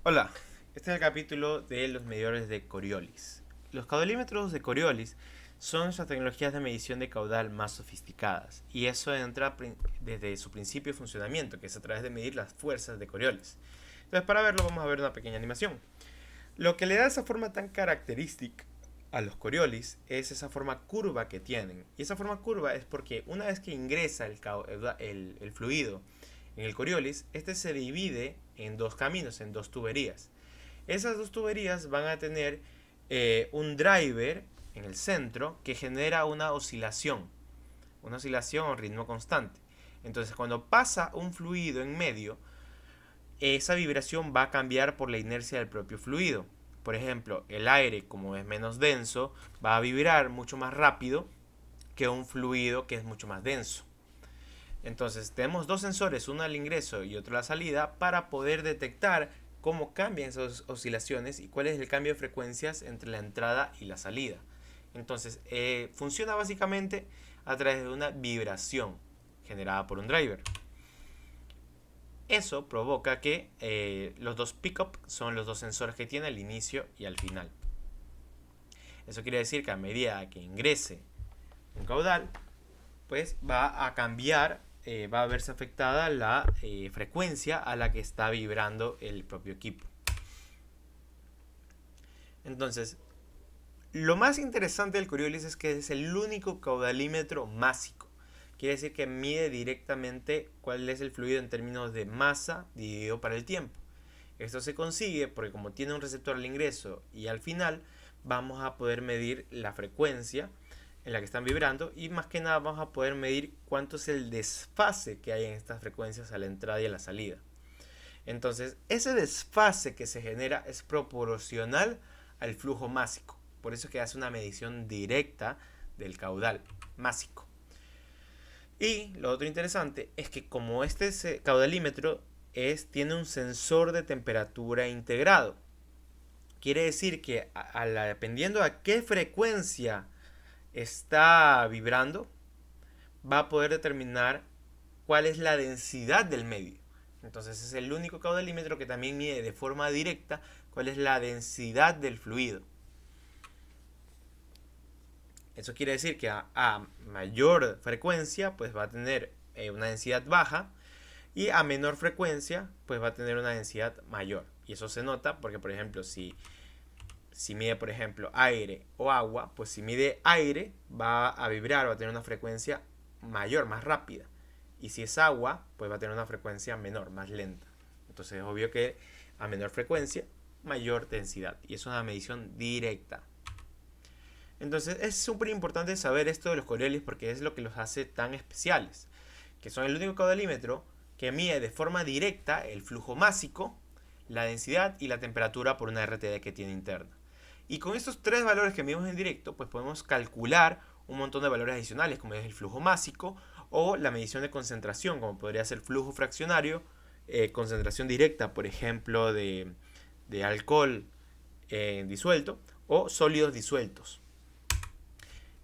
Hola, este es el capítulo de los medidores de Coriolis. Los caudalímetros de Coriolis son las tecnologías de medición de caudal más sofisticadas, y eso entra desde su principio de funcionamiento, que es a través de medir las fuerzas de Coriolis. Entonces, para verlo vamos a ver una pequeña animación. Lo que le da esa forma tan característica a los Coriolis es esa forma curva que tienen. Y esa forma curva es porque una vez que ingresa el fluido en el Coriolis, este se divide en dos caminos, en dos tuberías. Esas dos tuberías van a tener un driver en el centro que genera una oscilación o ritmo constante. Entonces, cuando pasa un fluido en medio, esa vibración va a cambiar por la inercia del propio fluido. Por ejemplo, el aire, como es menos denso, va a vibrar mucho más rápido que un fluido que es mucho más denso. Entonces, tenemos dos sensores, uno al ingreso y otro a la salida, para poder detectar cómo cambian esas oscilaciones y cuál es el cambio de frecuencias entre la entrada y la salida. Entonces, funciona básicamente a través de una vibración generada por un driver. Eso provoca que los dos pickup son los dos sensores que tiene al inicio y al final. Eso quiere decir que a medida que ingrese un caudal, pues va a cambiar, va a verse afectada la frecuencia a la que está vibrando el propio equipo. Entonces, lo más interesante del Coriolis es que es el único caudalímetro másico. Quiere decir que mide directamente cuál es el fluido en términos de masa dividido para el tiempo. Esto se consigue porque como tiene un receptor al ingreso y al final, vamos a poder medir la frecuencia en la que están vibrando y más que nada vamos a poder medir cuánto es el desfase que hay en estas frecuencias a la entrada y a la salida. Entonces, ese desfase que se genera es proporcional al flujo másico. Por eso es que hace una medición directa del caudal másico. Y lo otro interesante es que como este caudalímetro tiene un sensor de temperatura integrado, quiere decir que dependiendo a qué frecuencia está vibrando, va a poder determinar cuál es la densidad del medio. Entonces es el único caudalímetro que también mide de forma directa cuál es la densidad del fluido. Eso quiere decir que a mayor frecuencia pues va a tener una densidad baja y a menor frecuencia pues va a tener una densidad mayor. Y eso se nota porque, por ejemplo, si mide, por ejemplo, aire o agua, pues si mide aire va a vibrar, va a tener una frecuencia mayor, más rápida. Y si es agua, pues va a tener una frecuencia menor, más lenta. Entonces es obvio que a menor frecuencia, mayor densidad. Y es una medición directa. Entonces es súper importante saber esto de los Coriolis porque es lo que los hace tan especiales. Que son el único caudalímetro que mide de forma directa el flujo másico, la densidad y la temperatura por una RTD que tiene interna. Y con estos tres valores que medimos en directo, pues podemos calcular un montón de valores adicionales, como es el flujo másico o la medición de concentración, como podría ser flujo fraccionario, concentración directa, por ejemplo, de alcohol disuelto o sólidos disueltos.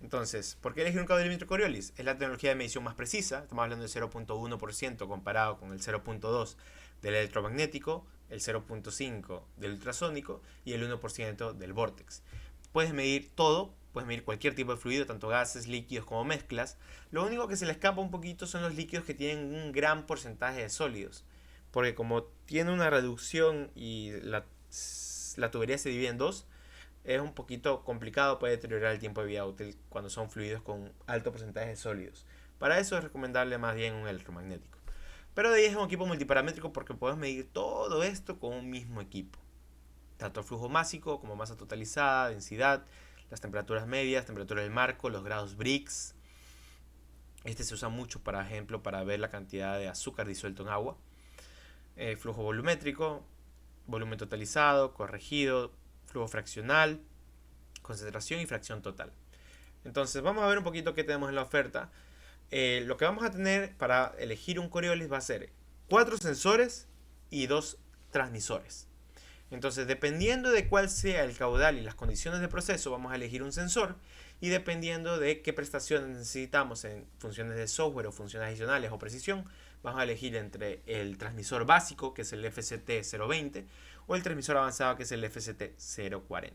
Entonces, ¿por qué elegir un caudalímetro Coriolis? Es la tecnología de medición más precisa, estamos hablando del 0.1% comparado con el 0.2% del electromagnético, el 0.5% del ultrasónico y el 1% del vórtex. Puedes medir todo, puedes medir cualquier tipo de fluido, tanto gases, líquidos como mezclas. Lo único que se le escapa un poquito son los líquidos que tienen un gran porcentaje de sólidos, porque como tiene una reducción y la tubería se divide en dos, es un poquito complicado, puede deteriorar el tiempo de vida útil cuando son fluidos con alto porcentaje de sólidos. Para eso es recomendable más bien un electromagnético. Pero de ahí es un equipo multiparamétrico porque podemos medir todo esto con un mismo equipo. Tanto el flujo másico como masa totalizada, densidad, las temperaturas medias, temperatura del marco, los grados Brix. Este se usa mucho, por ejemplo, para ver la cantidad de azúcar disuelto en agua. Flujo volumétrico, volumen totalizado, corregido, flujo fraccional, concentración y fracción total. Entonces vamos a ver un poquito qué tenemos en la oferta. Lo que vamos a tener para elegir un Coriolis va a ser 4 sensores y 2 transmisores. Entonces, dependiendo de cuál sea el caudal y las condiciones de proceso, vamos a elegir un sensor, y dependiendo de qué prestaciones necesitamos en funciones de software o funciones adicionales o precisión, vamos a elegir entre el transmisor básico, que es el FCT020, o el transmisor avanzado, que es el FCT040.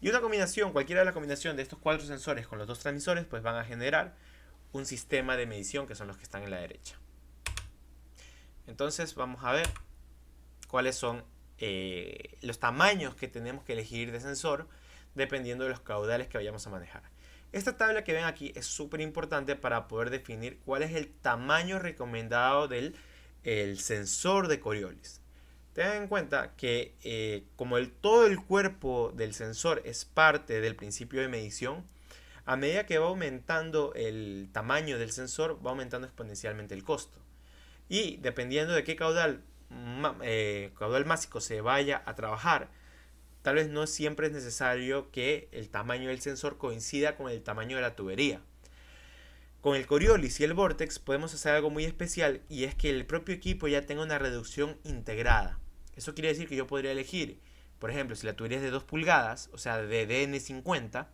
Y una combinación, cualquiera de la combinación de estos 4 sensores con los 2 transmisores, pues van a generar un sistema de medición, que son los que están en la derecha. Entonces vamos a ver cuáles son los tamaños que tenemos que elegir de sensor dependiendo de los caudales que vayamos a manejar. Esta tabla que ven aquí es súper importante para poder definir cuál es el tamaño recomendado del sensor de Coriolis. Tengan en cuenta que como todo el cuerpo del sensor es parte del principio de medición, a medida que va aumentando el tamaño del sensor, va aumentando exponencialmente el costo. Y dependiendo de qué caudal másico se vaya a trabajar, tal vez no siempre es necesario que el tamaño del sensor coincida con el tamaño de la tubería. Con el Coriolis y el Vortex podemos hacer algo muy especial, y es que el propio equipo ya tenga una reducción integrada. Eso quiere decir que yo podría elegir, por ejemplo, si la tubería es de 2 pulgadas, o sea de DN50,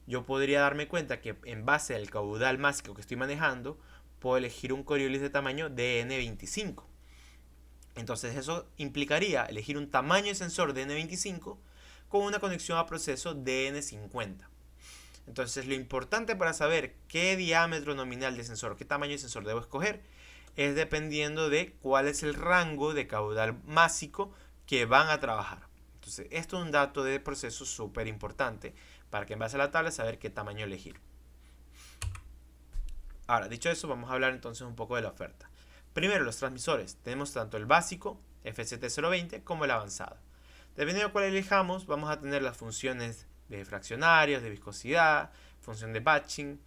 yo podría darme cuenta que en base al caudal másico que estoy manejando, puedo elegir un Coriolis de tamaño DN25. Entonces eso implicaría elegir un tamaño de sensor DN25 con una conexión a proceso DN50. Entonces lo importante para saber qué diámetro nominal de sensor, qué tamaño de sensor debo escoger, es dependiendo de cuál es el rango de caudal másico que van a trabajar. Entonces esto es un dato de proceso súper importante para que en base a la tabla saber qué tamaño elegir. Ahora, dicho eso, vamos a hablar entonces un poco de la oferta. Primero, los transmisores. Tenemos tanto el básico, FCT020, como el avanzado. Dependiendo de cuál elijamos, vamos a tener las funciones de fraccionarios, de viscosidad, función de batching,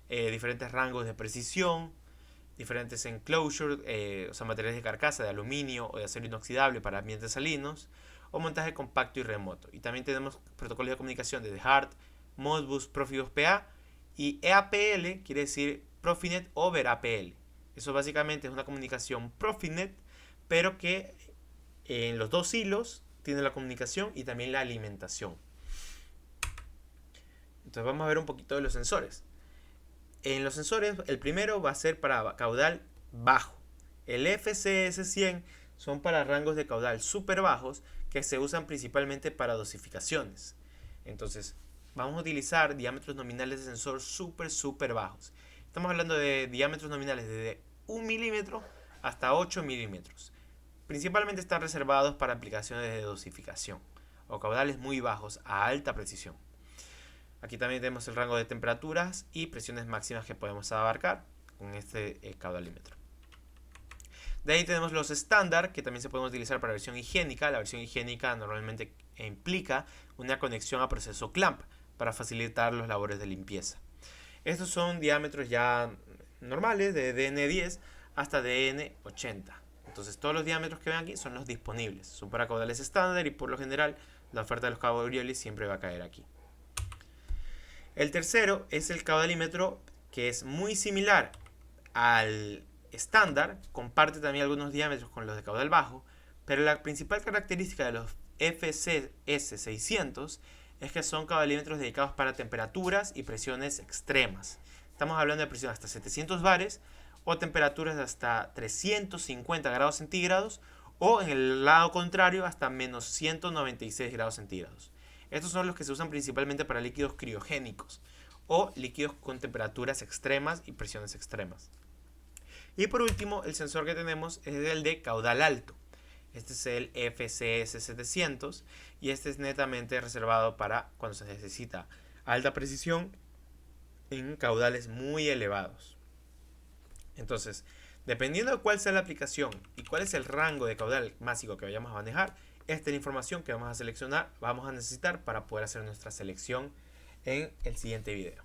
diferentes rangos de precisión, diferentes enclosures, o sea, materiales de carcasa de aluminio o de acero inoxidable para ambientes salinos, o montaje compacto y remoto. Y también tenemos protocolos de comunicación de HART, Modbus, Profibus PA, y EAPL quiere decir Profinet over APL. Eso básicamente es una comunicación Profinet, pero que en los 2 hilos tiene la comunicación y también la alimentación. Entonces vamos a ver un poquito de los sensores. En los sensores, el primero va a ser para caudal bajo. El FCS100 son para rangos de caudal súper bajos que se usan principalmente para dosificaciones. Entonces vamos a utilizar diámetros nominales de sensor súper bajos. Estamos hablando de diámetros nominales desde 1 milímetro hasta 8 milímetros. Principalmente están reservados para aplicaciones de dosificación o caudales muy bajos a alta precisión. Aquí también tenemos el rango de temperaturas y presiones máximas que podemos abarcar con este caudalímetro. De ahí tenemos los estándar, que también se pueden utilizar para versión higiénica. La versión higiénica normalmente implica una conexión a proceso clamp para facilitar las labores de limpieza. Estos son diámetros ya normales de DN10 hasta DN80. Entonces todos los diámetros que ven aquí son los disponibles. Son para caudales estándar y por lo general la oferta de los Coriolis siempre va a caer aquí. El tercero es el caudalímetro, que es muy similar al estándar, comparte también algunos diámetros con los de caudal bajo, pero la principal característica de los FCS600 es que son caudalímetros dedicados para temperaturas y presiones extremas. Estamos hablando de presiones hasta 700 bares o temperaturas de hasta 350 grados centígrados o en el lado contrario hasta menos 196 grados centígrados. Estos son los que se usan principalmente para líquidos criogénicos o líquidos con temperaturas extremas y presiones extremas. Y por último, el sensor que tenemos es el de caudal alto. Este es el FCS700 y este es netamente reservado para cuando se necesita alta precisión en caudales muy elevados. Entonces, dependiendo de cuál sea la aplicación y cuál es el rango de caudal másico que vayamos a manejar, esta es la información que vamos a necesitar para poder hacer nuestra selección en el siguiente video.